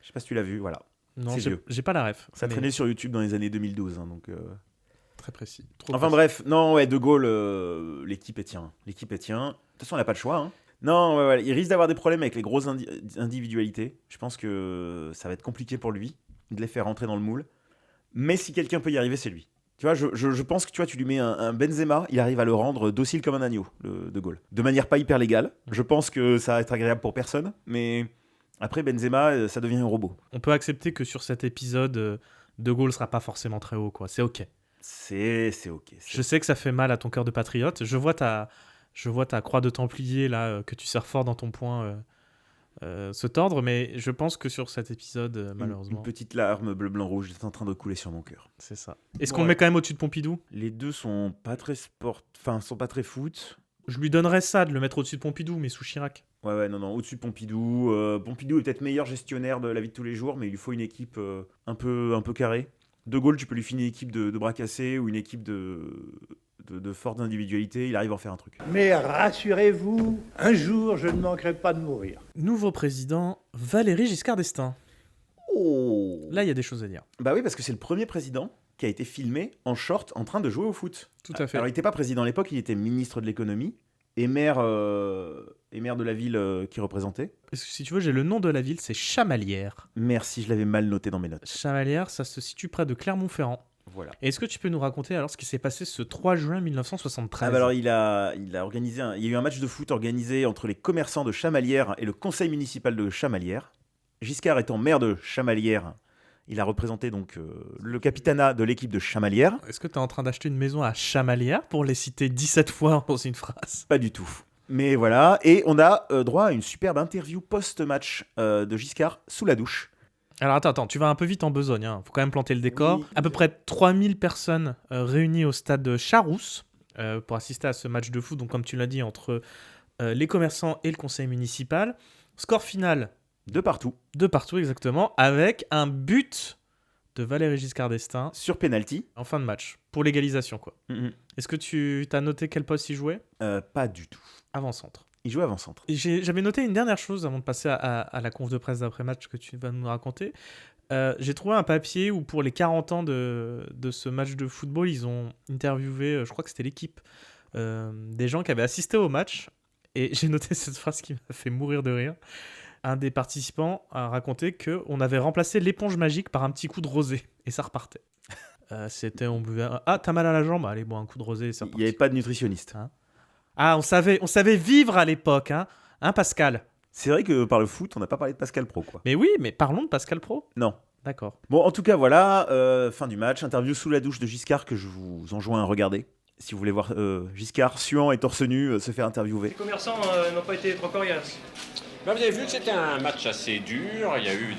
Je sais pas si tu l'as vu, voilà. Non, j'ai pas la ref. Ça traînait sur YouTube dans les années 2012, hein, donc... Très précis. Bref, non, ouais, De Gaulle, l'équipe est tien. De toute façon, elle a pas de choix, hein. Non, ouais, il risque d'avoir des problèmes avec les grosses individualités. Je pense que ça va être compliqué pour lui de les faire rentrer dans le moule. Mais si quelqu'un peut y arriver, c'est lui. Tu vois, je pense que tu lui mets un Benzema, il arrive à le rendre docile comme un agneau, De Gaulle. De manière pas hyper légale. Je pense que ça va être agréable pour personne, mais après Benzema, ça devient un robot. On peut accepter que sur cet épisode, De Gaulle sera pas forcément très haut, quoi. C'est ok. C'est ok. Je sais que ça fait mal à ton cœur de patriote. Je vois ta croix de Templier là que tu serres fort dans ton poing se tordre, mais je pense que sur cet épisode, malheureusement... Une petite larme bleu-blanc-rouge est en train de couler sur mon cœur. C'est ça. Est-ce qu'on le met quand même au-dessus de Pompidou? Les deux sont pas très sont pas très foot. Je lui donnerais ça de le mettre au-dessus de Pompidou, mais sous Chirac. Ouais, non, au-dessus de Pompidou. Pompidou est peut-être meilleur gestionnaire de la vie de tous les jours, mais il lui faut une équipe un peu carrée. De Gaulle, tu peux lui filer une équipe de bras cassés ou une équipe de forte individualité, il arrive à en faire un truc. Mais rassurez-vous, un jour, je ne manquerai pas de mourir. Nouveau président, Valéry Giscard d'Estaing. Oh. Là, il y a des choses à dire. Bah oui, parce que c'est le premier président qui a été filmé en short en train de jouer au foot. Tout à fait. Alors, il n'était pas président à l'époque, il était ministre de l'économie et maire de la ville qu'il représentait. Si tu veux, j'ai le nom de la ville, c'est Chamalières. Merci, je l'avais mal noté dans mes notes. Chamalières, ça se situe près de Clermont-Ferrand. Voilà. Et est-ce que tu peux nous raconter alors ce qui s'est passé ce 3 juin 1973 ? Alors il a organisé il y a eu un match de foot organisé entre les commerçants de Chamalières et le conseil municipal de Chamalières. Giscard étant maire de Chamalières, il a représenté donc le capitanat de l'équipe de Chamalières. Est-ce que tu es en train d'acheter une maison à Chamalières pour les citer 17 fois dans une phrase ? Pas du tout. Mais voilà, et on a droit à une superbe interview post-match de Giscard sous la douche. Alors attends, tu vas un peu vite en besogne, hein. Faut quand même planter le décor. Oui. À peu près 3000 personnes réunies au stade de Charousse pour assister à ce match de foot, donc comme tu l'as dit, entre les commerçants et le conseil municipal. Score final. De partout. De partout, exactement, avec un but de Valéry Giscard d'Estaing. Sur penalty. En fin de match, pour l'égalisation, quoi. Mm-hmm. Est-ce que tu as noté quel poste il jouait ? Pas du tout. Avant-centre. Il jouait avant-centre. J'avais noté une dernière chose avant de passer à la conf de presse d'après-match que tu vas nous raconter. J'ai trouvé un papier où pour les 40 ans de ce match de football, ils ont interviewé, je crois que c'était l'équipe, des gens qui avaient assisté au match. Et j'ai noté cette phrase qui m'a fait mourir de rire. Un des participants a raconté qu'on avait remplacé l'éponge magique par un petit coup de rosée. Et ça repartait. On buvait... Ah, t'as mal à la jambe ? Allez, bon, un coup de rosée, ça repartit. Il n'y avait pas de nutritionniste. Hein ? Ah, on savait vivre à l'époque, hein, Pascal ? C'est vrai que par le foot, on n'a pas parlé de Pascal Pro, quoi. Mais oui, mais parlons de Pascal Pro. Non. D'accord. Bon, en tout cas, voilà, fin du match, interview sous la douche de Giscard que je vous enjoins à regarder. Si vous voulez voir Giscard suant et torse nu se faire interviewer. Les commerçants n'ont pas été trop coriaces. Ben, vous avez vu que c'était un match assez dur, il y a eu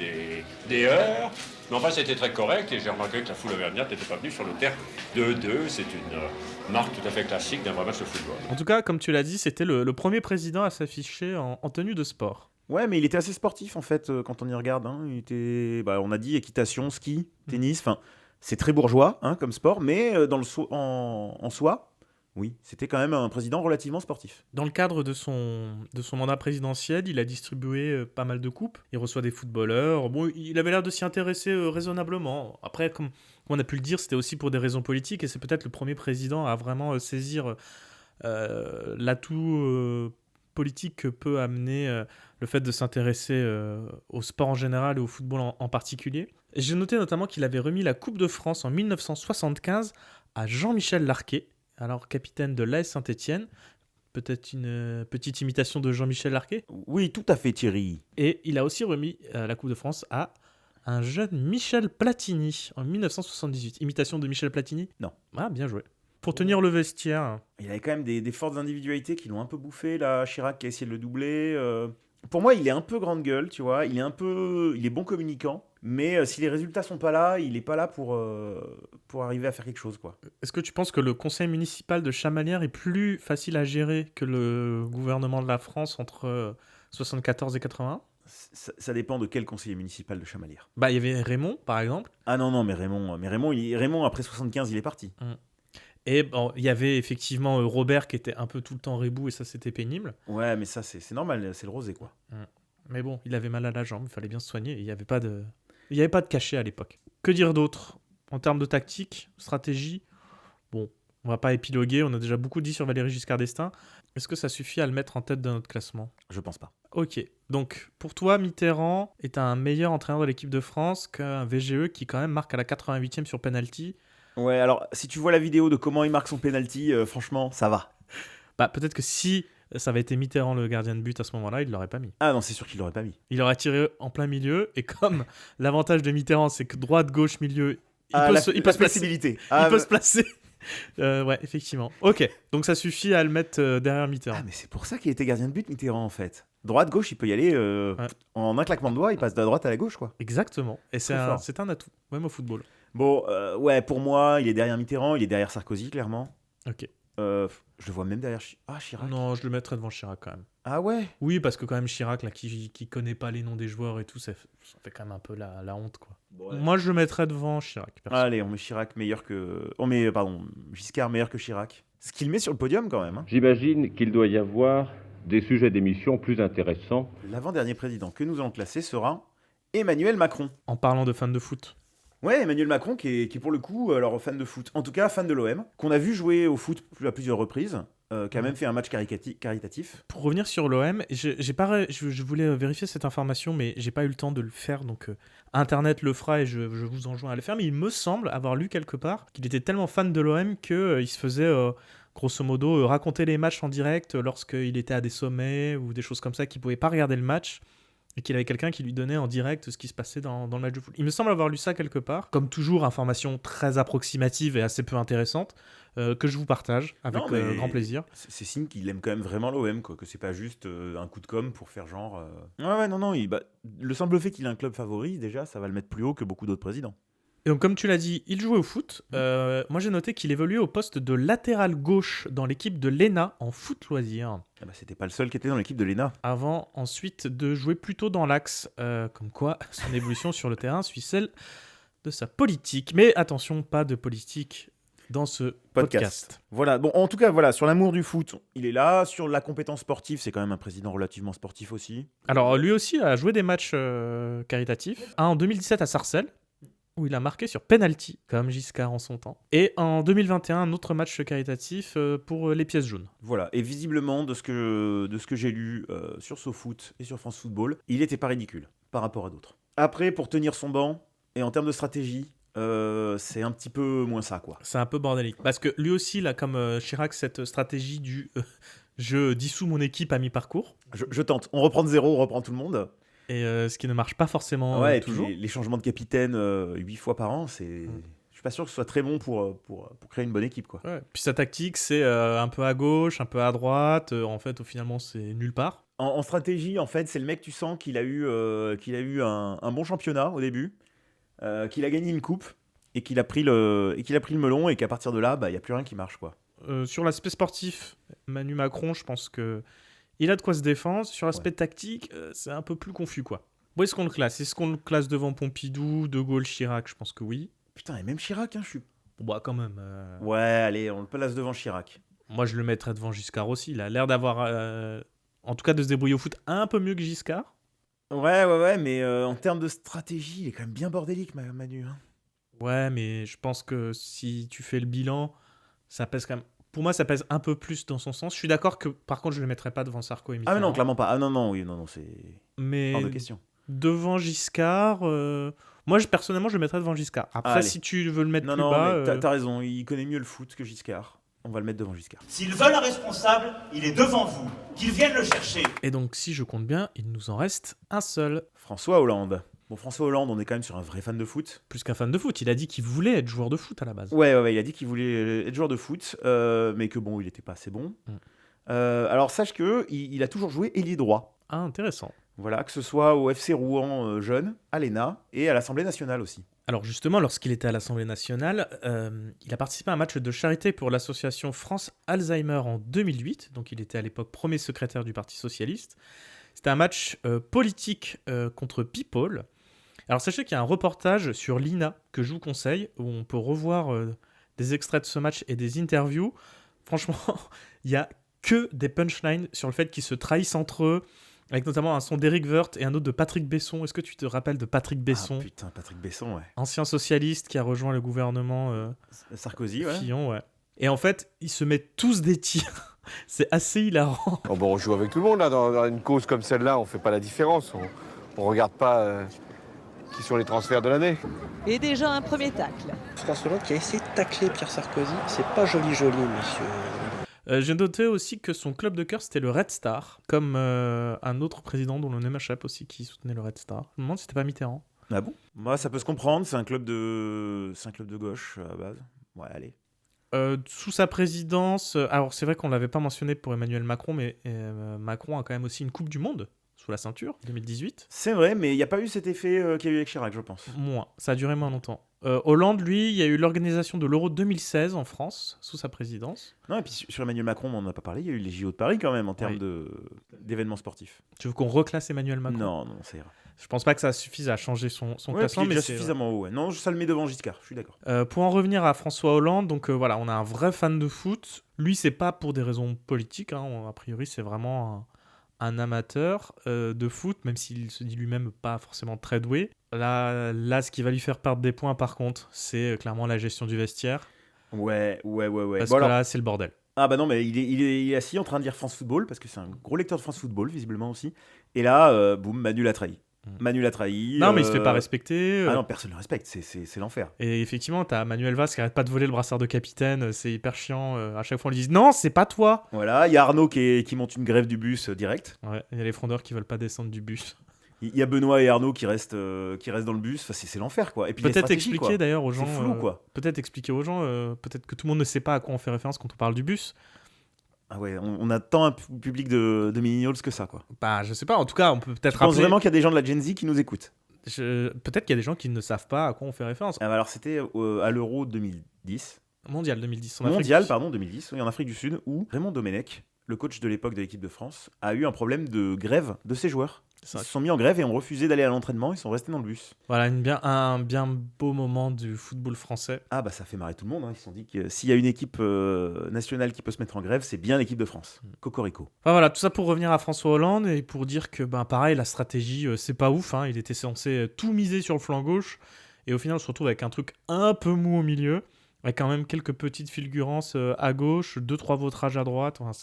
des heurts, mais enfin c'était très correct et j'ai remarqué que la foule auvergnate n'était pas venue sur le terrain 2-2, c'est une marque tout à fait classique d'un vrai match de football. En tout cas, comme tu l'as dit, c'était le premier président à s'afficher en tenue de sport. Ouais, mais il était assez sportif en fait quand on y regarde. Hein. Il était, on a dit équitation, ski, tennis, enfin c'est très bourgeois hein, comme sport, mais en soi... Oui, c'était quand même un président relativement sportif. Dans le cadre de son mandat présidentiel, il a distribué pas mal de coupes. Il reçoit des footballeurs. Bon, il avait l'air de s'y intéresser raisonnablement. Après, comme on a pu le dire, c'était aussi pour des raisons politiques et c'est peut-être le premier président à vraiment saisir l'atout politique que peut amener le fait de s'intéresser au sport en général et au football en particulier. Et j'ai noté notamment qu'il avait remis la Coupe de France en 1975 à Jean-Michel Larquet, alors capitaine de l'AS Saint-Étienne. Peut-être une petite imitation de Jean-Michel Larquet ? Oui, tout à fait, Thierry. Et il a aussi remis la Coupe de France à un jeune Michel Platini en 1978. Imitation de Michel Platini ? Non. Ah, bien joué. Pour tenir le vestiaire. Il avait quand même des fortes individualités qui l'ont un peu bouffé. Là, Chirac qui a essayé de le doubler. Pour moi, il est un peu grande gueule, tu vois. Il est bon communicant. Mais si les résultats sont pas là, il est pas là pour arriver à faire quelque chose, quoi. Est-ce que tu penses que le conseil municipal de Chamalières est plus facile à gérer que le gouvernement de la France entre 74 et 81 ? Ça dépend de quel conseiller municipal de Chamalières. Bah, il y avait Raymond, par exemple. Ah non, mais Raymond, après 75, il est parti. Et bon, il y avait effectivement Robert qui était un peu tout le temps rebou et ça, c'était pénible. Ouais, mais ça, c'est normal, c'est le rosé, quoi. Mais bon, il avait mal à la jambe, il fallait bien se soigner. Il n'y avait pas de cachet à l'époque. Que dire d'autre ? En termes de tactique, stratégie, bon, on va pas épiloguer, on a déjà beaucoup dit sur Valéry Giscard d'Estaing. Est-ce que ça suffit à le mettre en tête de notre classement ? Je pense pas. Ok, donc pour toi, Mitterrand est un meilleur entraîneur de l'équipe de France qu'un VGE qui quand même marque à la 88e sur penalty. Ouais, alors si tu vois la vidéo de comment il marque son penalty, franchement, ça va. Bah peut-être que si ça avait été Mitterrand le gardien de but à ce moment-là, il l'aurait pas mis. Ah non, c'est sûr qu'il l'aurait pas mis. Il aurait tiré en plein milieu, et comme l'avantage de Mitterrand, c'est que droite, gauche, milieu, il peut se placer. Ouais, effectivement. Ok, donc ça suffit à le mettre derrière Mitterrand. Ah, mais c'est pour ça qu'il était gardien de but, Mitterrand, en fait. Droite, gauche, il peut y aller en un claquement de doigts, il passe de la droite à la gauche, quoi. Exactement, et c'est un atout, même au football. Bon, ouais, pour moi, il est derrière Mitterrand, il est derrière Sarkozy, clairement. Ok. Je le vois même derrière Chirac. Non, je le mettrais devant Chirac quand même. Ah ouais ? Oui, parce que quand même Chirac, là, qui connaît pas les noms des joueurs et tout, ça fait quand même un peu la honte, quoi. Bon, ouais. Moi, je le mettrais devant Chirac. Allez, on met Chirac meilleur que... Giscard meilleur que Chirac. Ce qu'il met sur le podium, quand même. Hein. J'imagine qu'il doit y avoir des sujets d'émission plus intéressants. L'avant-dernier président que nous allons classer sera Emmanuel Macron. En parlant de fans de foot. Ouais, Emmanuel Macron qui est pour le coup fan de foot, en tout cas fan de l'OM, qu'on a vu jouer au foot à plusieurs reprises, qui a même fait un match caritatif. Pour revenir sur l'OM, je voulais vérifier cette information, mais j'ai pas eu le temps de le faire, donc Internet le fera et je vous enjoins à le faire, mais il me semble avoir lu quelque part qu'il était tellement fan de l'OM qu'il se faisait... grosso modo, raconter les matchs en direct lorsqu'il était à des sommets ou des choses comme ça, qu'il pouvait pas regarder le match et qu'il avait quelqu'un qui lui donnait en direct ce qui se passait dans le match de foot. Il me semble avoir lu ça quelque part. Comme toujours, information très approximative et assez peu intéressante que je vous partage avec grand plaisir. C'est signe qu'il aime quand même vraiment l'OM, quoi, que c'est pas juste un coup de com' pour faire genre... Ouais, non, le simple fait qu'il ait un club favori, déjà, ça va le mettre plus haut que beaucoup d'autres présidents. Et donc, comme tu l'as dit, il jouait au foot. Moi, j'ai noté qu'il évoluait au poste de latéral gauche dans l'équipe de l'ENA en foot loisir. Ah bah, c'était pas le seul qui était dans l'équipe de l'ENA. Avant, ensuite, de jouer plutôt dans l'axe. Comme quoi, son évolution sur le terrain suit celle de sa politique. Mais attention, pas de politique dans ce podcast. Voilà, bon, en tout cas, voilà, sur l'amour du foot, il est là. Sur la compétence sportive, c'est quand même un président relativement sportif aussi. Alors, lui aussi a joué des matchs caritatifs. Un en 2017 à Sarcelles, où il a marqué sur penalty, comme Giscard en son temps. Et en 2021, un autre match caritatif pour les pièces jaunes. Voilà, et visiblement, de ce que j'ai lu sur SoFoot et sur France Football, il n'était pas ridicule par rapport à d'autres. Après, pour tenir son banc, et en termes de stratégie, c'est un petit peu moins ça, quoi. C'est un peu bordélique. Parce que lui aussi, il a comme Chirac cette stratégie du je dissous mon équipe à mi-parcours. Je tente. On reprend de zéro, on reprend tout le monde. Et ce qui ne marche pas forcément toujours. Les changements de capitaine 8 fois par an, je suis pas sûr que ce soit très bon pour créer une bonne équipe, quoi. Ouais. Puis sa tactique, c'est un peu à gauche, un peu à droite. En fait, finalement, c'est nulle part. En stratégie, en fait, c'est le mec, tu sens qu'il a eu un bon championnat au début, qu'il a gagné une coupe et qu'il a pris le melon et qu'à partir de là, il y a plus rien qui marche, quoi. Sur l'aspect sportif, Manu Macron, je pense que il a de quoi se défendre. Sur l'aspect tactique, c'est un peu plus confus, quoi. Où est-ce qu'on le classe ? Est-ce qu'on le classe devant Pompidou, De Gaulle, Chirac ? Je pense que oui. Putain, et même Chirac, je suis... Bah, quand même. Ouais, allez, on le place devant Chirac. Moi, je le mettrais devant Giscard aussi. Il a l'air d'avoir... en tout cas, de se débrouiller au foot un peu mieux que Giscard. Ouais, mais en termes de stratégie, il est quand même bien bordélique, Manu. Hein. Ouais, mais je pense que si tu fais le bilan, ça pèse quand même... Pour moi, ça pèse un peu plus dans son sens. Je suis d'accord que, par contre, je ne le mettrais pas devant Sarko et Mitterrand. Ah mais non, clairement pas. Ah non, c'est hors de question. Devant Giscard, moi, personnellement, je le mettrais devant Giscard. Après, si tu veux le mettre plus bas... Non, t'as raison, il connaît mieux le foot que Giscard. On va le mettre devant Giscard. S'ils veulent un responsable, il est devant vous. Qu'ils viennent le chercher. Et donc, si je compte bien, il nous en reste un seul. François Hollande. Bon, François Hollande, on est quand même sur un vrai fan de foot. Plus qu'un fan de foot, il a dit qu'il voulait être joueur de foot à la base. Ouais, il a dit qu'il voulait être joueur de foot, mais que bon, il n'était pas assez bon. Alors sache qu'il a toujours joué ailier droit. Ah, intéressant. Voilà, que ce soit au FC Rouen jeune, à l'ENA et à l'Assemblée nationale aussi. Alors justement, lorsqu'il était à l'Assemblée nationale, il a participé à un match de charité pour l'association France Alzheimer en 2008. Donc il était à l'époque premier secrétaire du Parti Socialiste. C'était un match politique contre People. Alors sachez qu'il y a un reportage sur l'INA que je vous conseille, où on peut revoir des extraits de ce match et des interviews. Franchement, il n'y a que des punchlines sur le fait qu'ils se trahissent entre eux, avec notamment un son d'Éric Woerth et un autre de Patrick Besson. Est-ce que tu te rappelles de Patrick Besson ? Ah putain, Patrick Besson, ouais. Ancien socialiste qui a rejoint le gouvernement Sarkozy, ouais. Fillon, ouais. Et en fait, ils se mettent tous des tirs. C'est assez hilarant. Oh bon, on joue avec tout le monde, là. Dans une cause comme celle-là, on fait pas la différence. On regarde pas qui sont les transferts de l'année. Et déjà un premier tacle. François Hollande qui a essayé de tacler Pierre Sarkozy, c'est pas joli, monsieur. J'ai noté aussi que son club de cœur, c'était le Red Star, comme un autre président dont le nom m'échappe aussi, qui soutenait le Red Star. Je me demande si c'était pas Mitterrand. Ah bon ? Moi, ça peut se comprendre, c'est un club de gauche à la base. Ouais, allez. Sous sa présidence, alors c'est vrai qu'on l'avait pas mentionné pour Emmanuel Macron, mais Macron a quand même aussi une Coupe du Monde sous la ceinture, 2018. C'est vrai, mais il n'y a pas eu cet effet qu'il y a eu avec Chirac, je pense. Moins, ça a duré moins longtemps. Hollande, lui, il y a eu l'organisation de l'Euro 2016 en France, sous sa présidence. Non, et puis sur Emmanuel Macron, on n'en a pas parlé, il y a eu les JO de Paris quand même, en termes d'événements sportifs. Tu veux qu'on reclasse Emmanuel Macron ? Non, ça ira. Je pense pas que ça suffise à changer son classement, mais c'est suffisamment haut. Ouais. Non, ça le met devant Giscard, je suis d'accord. Pour en revenir à François Hollande, donc voilà, on a un vrai fan de foot. Lui, c'est pas pour des raisons politiques, hein, a priori, c'est vraiment un amateur de foot, même s'il se dit lui-même pas forcément très doué. Là, ce qui va lui faire perdre des points, par contre, c'est clairement la gestion du vestiaire. Ouais. Parce que là, c'est le bordel. Ah bah non, mais il est assis en train de lire France Football, parce que c'est un gros lecteur de France Football, visiblement aussi. Et là, boum, Manu l'a trahi. Manu l'a trahi. Non, mais il se fait pas respecter. Ah non, personne ne le respecte, c'est l'enfer. Et effectivement, t'as Manuel Valls qui arrête pas de voler le brassard de capitaine, c'est hyper chiant. À chaque fois, on lui dit non, c'est pas toi. Voilà, il y a Arnaud qui monte une grève du bus direct. Ouais, il y a les frondeurs qui veulent pas descendre du bus. Il y a Benoît et Arnaud qui restent dans le bus. Enfin, c'est l'enfer, quoi. Et puis peut-être expliquer d'ailleurs aux gens. C'est flou, quoi. Peut-être expliquer aux gens. Peut-être que tout le monde ne sait pas à quoi on fait référence quand on parle du bus. Ah ouais, on a tant un public de millennials que ça, quoi. Bah, je sais pas. En tout cas, on peut peut-être rappeler. Je pense vraiment qu'il y a des gens de la Gen Z qui nous écoutent. Peut-être qu'il y a des gens qui ne savent pas à quoi on fait référence. Ah bah alors, c'était à l'Euro 2010. Mondial 2010. Mondial, pardon, 2010. Oui, en Afrique du Sud, où Raymond Domenech, le coach de l'époque de l'équipe de France, a eu un problème de grève de ses joueurs. Ils se sont mis en grève et ont refusé d'aller à l'entraînement, ils sont restés dans le bus. Voilà, un bien beau moment du football français. Ah bah ça fait marrer tout le monde, hein. Ils se sont dit que s'il y a une équipe nationale qui peut se mettre en grève, c'est bien l'équipe de France. Cocorico. Enfin voilà, tout ça pour revenir à François Hollande et pour dire que pareil, la stratégie c'est pas ouf, hein. Il était censé tout miser sur le flanc gauche et au final on se retrouve avec un truc un peu mou au milieu, avec quand même quelques petites fulgurances à gauche, 2-3 vautrages à droite, enfin,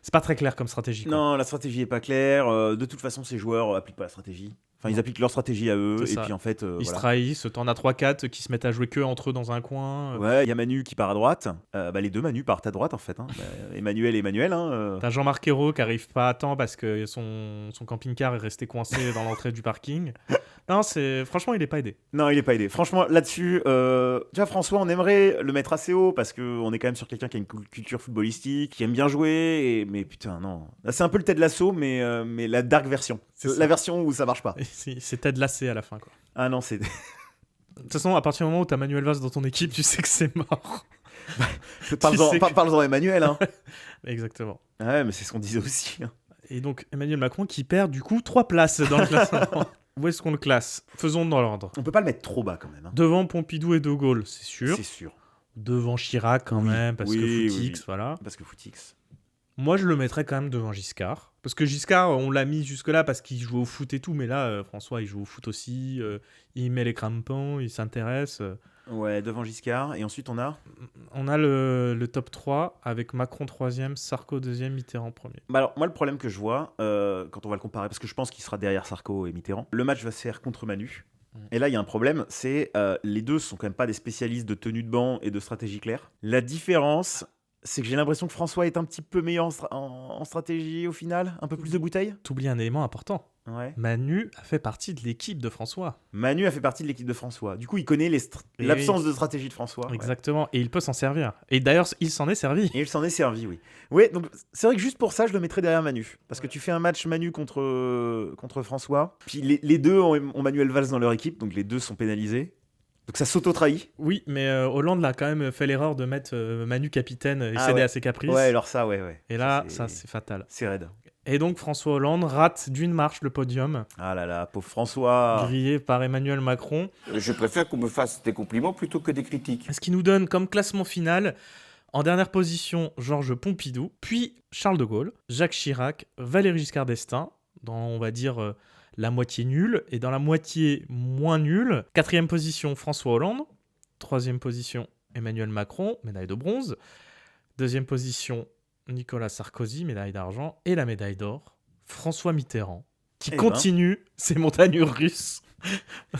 c'est pas très clair comme stratégie, quoi. Non, la stratégie est pas claire. De toute façon, ces joueurs appliquent pas la stratégie. Enfin, ils appliquent leur stratégie à eux. Et puis en fait, ils se trahissent. T'en as 3-4 qui se mettent à jouer que entre eux dans un coin. Ouais, il y a Manu qui part à droite. Les deux Manu partent à droite en fait. Hein. Emmanuel et Emmanuel. Hein, T'as Jean-Marc Ayrault qui arrive pas à temps parce que son camping-car est resté coincé dans l'entrée du parking. Non, franchement, il est pas aidé. Non, il est pas aidé. Franchement, là-dessus, tu vois, François, on aimerait le mettre assez haut parce qu'on est quand même sur quelqu'un qui a une culture footballistique, qui aime bien jouer. Mais putain, non. Là, c'est un peu le Ted Lasso, mais la dark version. C'est la version où ça marche pas. C'est Ted Lasso à la fin, quoi. Ah non, c'est. De toute façon, à partir du moment où t'as Manuel Valls dans ton équipe, tu sais que c'est mort. Parle-en à Emmanuel, hein. Exactement. Ouais, mais c'est ce qu'on disait aussi. Hein. Et donc, Emmanuel Macron qui perd du coup 3 places dans le classement. Où est-ce qu'on le classe ? Faisons dans l'ordre. On peut pas le mettre trop bas quand même. Hein. Devant Pompidou et De Gaulle, c'est sûr. C'est sûr. Devant Chirac quand même, parce que Footix, voilà. Parce que Footix. Moi, je le mettrais quand même devant Giscard. Parce que Giscard, on l'a mis jusque-là parce qu'il joue au foot et tout. Mais là, François, il joue au foot aussi. Il met les crampons, il s'intéresse. Ouais, devant Giscard. Et ensuite, on a le top 3 avec Macron 3e, Sarko 2e, Mitterrand 1er. Bah alors, moi, le problème que je vois, quand on va le comparer, parce que je pense qu'il sera derrière Sarko et Mitterrand, le match va se faire contre Manu. Et là, il y a un problème, c'est les deux sont quand même pas des spécialistes de tenue de banc et de stratégie claire. La différence, c'est que j'ai l'impression que François est un petit peu meilleur en stratégie au final, un peu plus de bouteilles. T'oublies un élément important. Ouais. Manu a fait partie de l'équipe de François. Manu a fait partie de l'équipe de François. Du coup, il connaît l'absence de stratégie de François. Exactement, et il peut s'en servir. Et d'ailleurs, il s'en est servi. Et il s'en est servi, oui. Ouais, donc c'est vrai que juste pour ça, je le mettrais derrière Manu. Parce que tu fais un match Manu contre François, puis les deux ont Manuel Valls dans leur équipe, donc les deux sont pénalisés. Donc ça s'auto-trahit. Oui, mais Hollande a quand même fait l'erreur de mettre Manu capitaine et céder à ses caprices. Ouais, alors ça, ouais. Et là, ça c'est fatal. C'est raide. Et donc François Hollande rate d'une marche le podium. Ah là là, pauvre François. Grillé par Emmanuel Macron. Je préfère qu'on me fasse des compliments plutôt que des critiques. Ce qui nous donne comme classement final, en dernière position, Georges Pompidou, puis Charles de Gaulle, Jacques Chirac, Valéry Giscard d'Estaing, dans, on va dire, la moitié nulle, et dans la moitié moins nulle, 4e position, François Hollande, 3e position, Emmanuel Macron, médaille de bronze, 2e position, Nicolas Sarkozy, médaille d'argent, et la médaille d'or, François Mitterrand, qui continue ses montagnes russes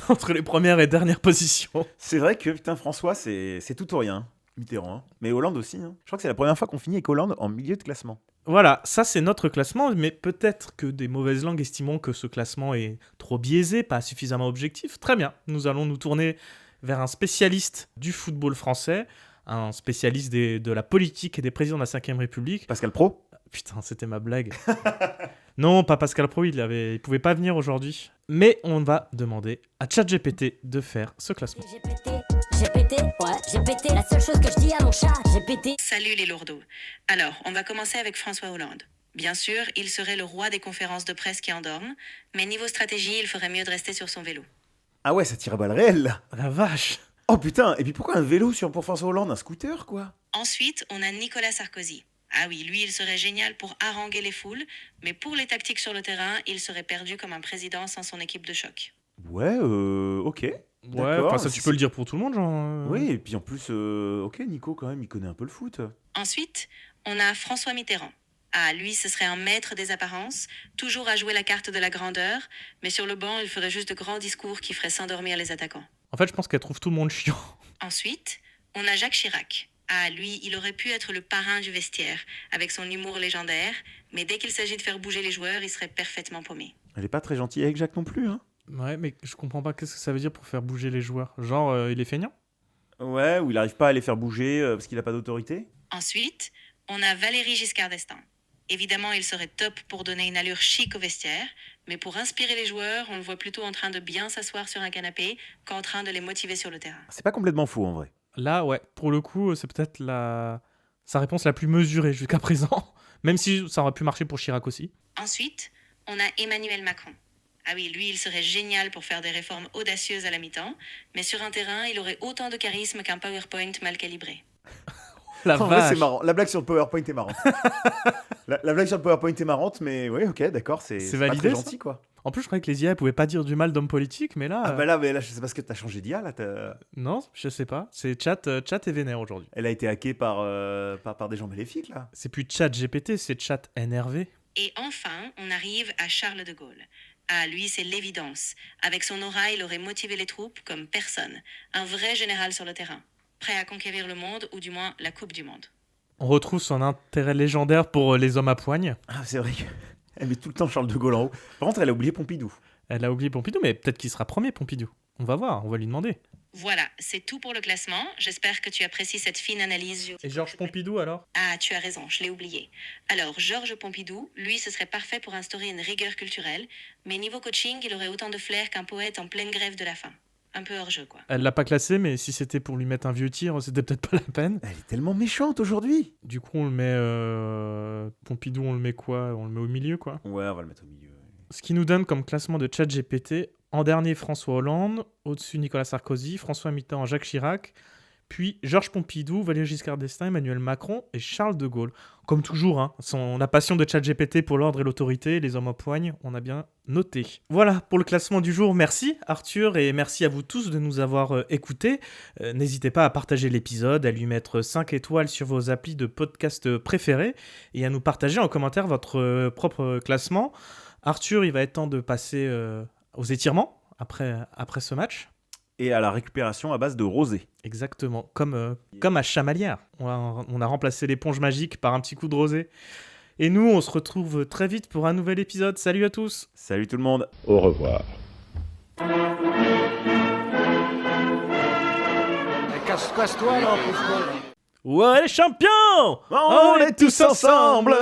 entre les premières et dernières positions. C'est vrai que, putain, François, c'est tout ou rien, Mitterrand. Hein. Mais Hollande aussi. Hein. Je crois que c'est la première fois qu'on finit avec Hollande en milieu de classement. Voilà, ça c'est notre classement, mais peut-être que des mauvaises langues estimeront que ce classement est trop biaisé, pas suffisamment objectif. Très bien, nous allons nous tourner vers un spécialiste du football français, un spécialiste de la politique et des présidents de la 5ème République. Pascal Praud ? Putain, c'était ma blague. Non, pas Pascal Praud, il pouvait pas venir aujourd'hui. Mais on va demander à ChatGPT de faire ce classement. J'ai pété, la seule chose que je dis à mon chat, j'ai pété. Salut les lourdeaux. Alors, on va commencer avec François Hollande. Bien sûr, il serait le roi des conférences de presse qui endorment, mais niveau stratégie, il ferait mieux de rester sur son vélo. Ah ouais, ça tire à balles réelles, là. La vache. Oh putain, et puis pourquoi un vélo pour François Hollande, un scooter, quoi? Ensuite, on a Nicolas Sarkozy. Ah oui, lui, il serait génial pour haranguer les foules, mais pour les tactiques sur le terrain, il serait perdu comme un président sans son équipe de choc. Ouais, ok. Ouais, enfin, ça tu peux le dire pour tout le monde, genre. Oui, et puis en plus, ok, Nico, quand même, il connaît un peu le foot. Ensuite, on a François Mitterrand. Ah, lui, ce serait un maître des apparences, toujours à jouer la carte de la grandeur, mais sur le banc, il ferait juste de grands discours qui feraient s'endormir les attaquants. En fait, je pense qu'elle trouve tout le monde chiant. Ensuite, on a Jacques Chirac. Ah, lui, il aurait pu être le parrain du vestiaire, avec son humour légendaire, mais dès qu'il s'agit de faire bouger les joueurs, il serait parfaitement paumé. Elle est pas très gentille avec Jacques non plus, hein. Ouais, mais je comprends pas qu'est-ce que ça veut dire pour faire bouger les joueurs. Genre, il est feignant ? Ouais, ou il arrive pas à les faire bouger parce qu'il a pas d'autorité. Ensuite, on a Valéry Giscard d'Estaing. Évidemment, il serait top pour donner une allure chic au vestiaire, mais pour inspirer les joueurs, on le voit plutôt en train de bien s'asseoir sur un canapé qu'en train de les motiver sur le terrain. C'est pas complètement faux, en vrai. Là, ouais, pour le coup, c'est peut-être sa réponse la plus mesurée jusqu'à présent, même si ça aurait pu marcher pour Chirac aussi. Ensuite, on a Emmanuel Macron. Ah oui, lui, il serait génial pour faire des réformes audacieuses à la mi-temps, mais sur un terrain, il aurait autant de charisme qu'un PowerPoint mal calibré. La en vrai, c'est marrant. La blague sur le PowerPoint est marrante. la blague sur le PowerPoint est marrante, mais oui, ok, d'accord, c'est validé, pas très gentil, quoi. En plus, je croyais que les IA pouvaient pas dire du mal d'hommes politiques, mais là... Ah bah là, c'est parce que t'as changé d'IA, là. Non, je sais pas. C'est chat est vénère aujourd'hui. Elle a été hackée par des gens maléfiques, là. C'est plus ChatGPT, c'est chat NRV. Et enfin, on arrive à Charles de Gaulle. Ah, lui, c'est l'évidence. Avec son aura, il aurait motivé les troupes comme personne. Un vrai général sur le terrain. Prêt à conquérir le monde, ou du moins la Coupe du Monde. On retrouve son intérêt légendaire pour les hommes à poigne. Ah, c'est vrai qu'elle met tout le temps Charles de Gaulle en haut. Par contre, elle a oublié Pompidou. Elle a oublié Pompidou, mais peut-être qu'il sera premier, Pompidou. On va voir, on va lui demander. Voilà, c'est tout pour le classement. J'espère que tu apprécies cette fine analyse. Et Georges Pompidou, alors ? Ah, tu as raison, je l'ai oublié. Alors, Georges Pompidou, lui, ce serait parfait pour instaurer une rigueur culturelle, mais niveau coaching, il aurait autant de flair qu'un poète en pleine grève de la faim. Un peu hors-jeu, quoi. Elle l'a pas classé, mais si c'était pour lui mettre un vieux tir, c'était peut-être pas la peine. Elle est tellement méchante aujourd'hui. Du coup, on le met... Pompidou, on le met quoi ? On le met au milieu, quoi ? Ouais, on va le mettre au milieu. Ce qui nous donne comme classement de ChatGPT, en dernier François Hollande, au-dessus Nicolas Sarkozy, François Mitterrand, Jacques Chirac, puis Georges Pompidou, Valéry Giscard d'Estaing, Emmanuel Macron et Charles de Gaulle. Comme toujours, hein, la passion de ChatGPT pour l'ordre et l'autorité, les hommes à poigne, on a bien noté. Voilà pour le classement du jour. Merci Arthur et merci à vous tous de nous avoir écoutés. N'hésitez pas à partager l'épisode, à lui mettre 5 étoiles sur vos applis de podcast préférés et à nous partager en commentaire votre propre classement. Arthur, il va être temps de passer aux étirements après ce match. Et à la récupération à base de rosé. Exactement, comme à Chamalières. On a remplacé l'éponge magique par un petit coup de rosé. Et nous, on se retrouve très vite pour un nouvel épisode. Salut à tous. Salut tout le monde. Au revoir. Casse-toi là, pauvre con. Ouais, les champions! On est tous ensemble.